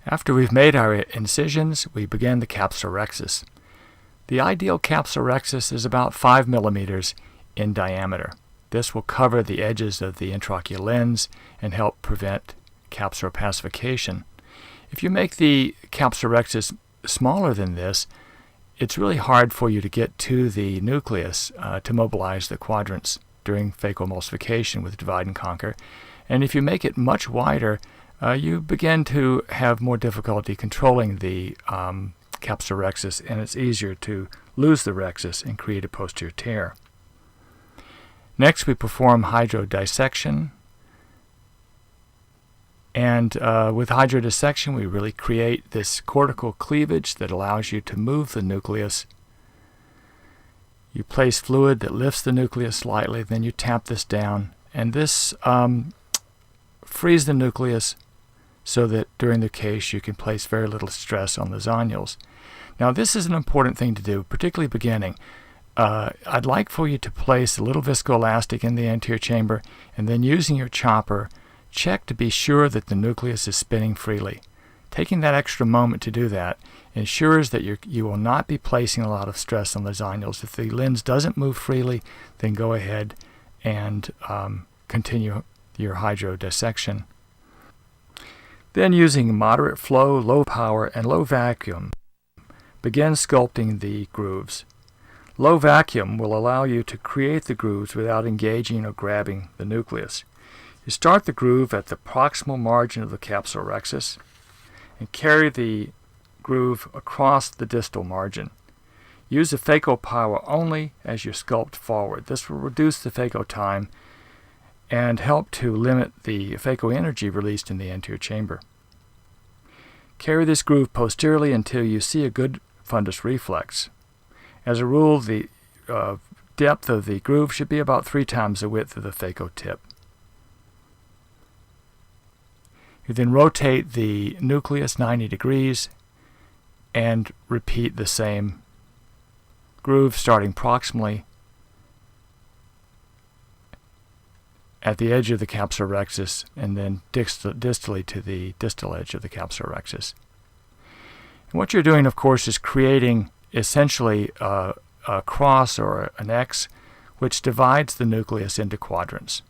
After we've made our incisions, we begin the capsulorhexis. The ideal capsulorhexis is about 5 millimeters in diameter. This will cover the edges of the intraocular lens and help prevent capsular opacification. If you make the capsulorhexis smaller than this, it's really hard for you to get to the nucleus to mobilize the quadrants during phacoemulsification with divide and conquer. And if you make it much wider, you begin to have more difficulty controlling the capsulorhexis, and it's easier to lose the rhexis and create a posterior tear. Next, we perform hydrodissection. And with hydrodissection, we really create this cortical cleavage that allows you to move the nucleus. You place fluid that lifts the nucleus slightly, then you tap this down, and this frees the nucleus so that during the case you can place very little stress on the zonules. Now, this is an important thing to do, particularly beginning. I'd like for you to place a little viscoelastic in the anterior chamber, and then using your chopper, check to be sure that the nucleus is spinning freely. Taking that extra moment to do that ensures that you will not be placing a lot of stress on the zonules. If the lens doesn't move freely, then go ahead and continue your hydrodissection. Then, using moderate flow, low power, and low vacuum, begin sculpting the grooves. Low vacuum will allow you to create the grooves without engaging or grabbing the nucleus. You start the groove at the proximal margin of the capsulorhexis and carry the groove across the distal margin. Use the phaco power only as you sculpt forward. This will reduce the phaco time and help to limit the phaco energy released in the anterior chamber. Carry this groove posteriorly until you see a good fundus reflex. As a rule, the depth of the groove should be about 3 times the width of the phaco tip. You then rotate the nucleus 90 degrees and repeat the same groove starting proximally at the edge of the capsulorhexis and then distally to the distal edge of the capsulorhexis. And what you're doing, of course, is creating essentially a cross or an X which divides the nucleus into quadrants.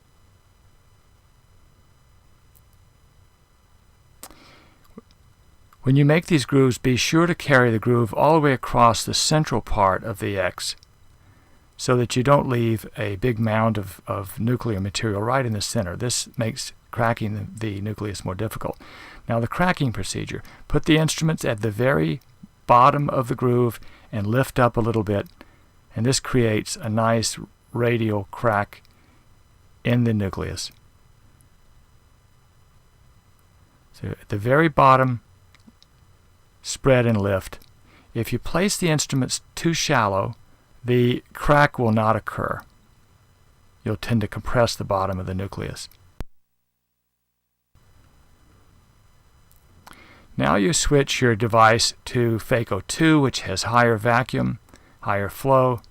When you make these grooves, be sure to carry the groove all the way across the central part of the X so that you don't leave a big mound of nuclear material right in the center. This makes cracking the nucleus more difficult. Now, the cracking procedure. Put the instruments at the very bottom of the groove and lift up a little bit, and this creates a nice radial crack in the nucleus. So at the very bottom, spread and lift. If you place the instruments too shallow, the crack will not occur. You'll tend to compress the bottom of the nucleus. Now you switch your device to phaco 2, which has higher vacuum, higher flow.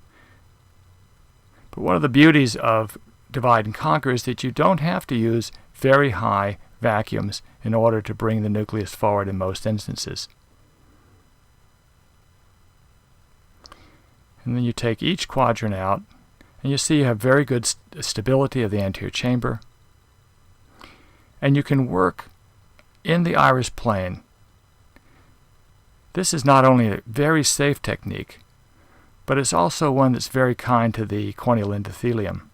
But one of the beauties of divide and conquer is that you don't have to use very high vacuums in order to bring the nucleus forward in most instances. And then you take each quadrant out, and you see you have very good stability of the anterior chamber. And you can work in the iris plane. This is not only a very safe technique, but it's also one that's very kind to the corneal endothelium.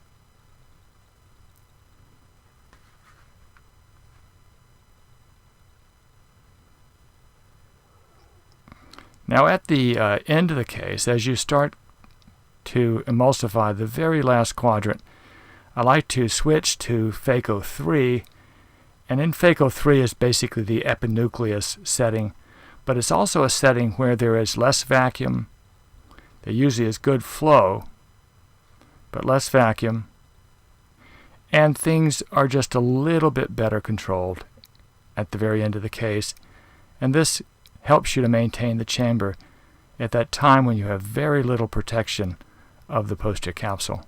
Now, at the end of the case, as you start to emulsify the very last quadrant, I like to switch to phaco 3, and in phaco 3 is basically the epinucleus setting, but it's also a setting where there is less vacuum. There usually is good flow, but less vacuum, and things are just a little bit better controlled at the very end of the case, and this helps you to maintain the chamber at that time when you have very little protection of the posterior capsule.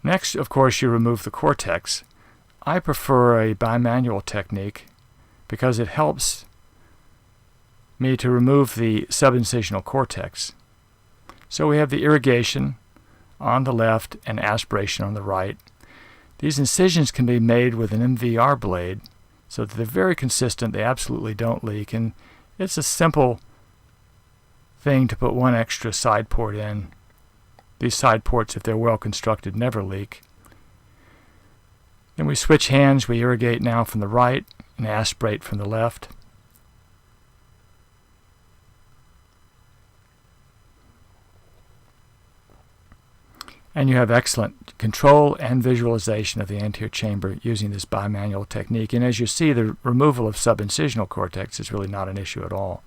Next, of course, you remove the cortex. I prefer a bimanual technique because it helps me to remove the subincisional cortex. So we have the irrigation on the left and aspiration on the right. These incisions can be made with an MVR blade so that they're very consistent, they absolutely don't leak, and it's a simple thing to put one extra side port in. These side ports, if they're well constructed, never leak. Then we switch hands. We irrigate now from the right and aspirate from the left. And you have excellent control and visualization of the anterior chamber using this bimanual technique. And as you see, the removal of subincisional cortex is really not an issue at all.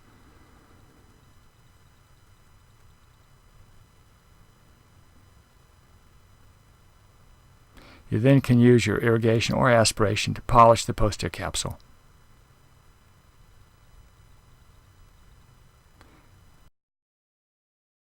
You then can use your irrigation or aspiration to polish the posterior capsule.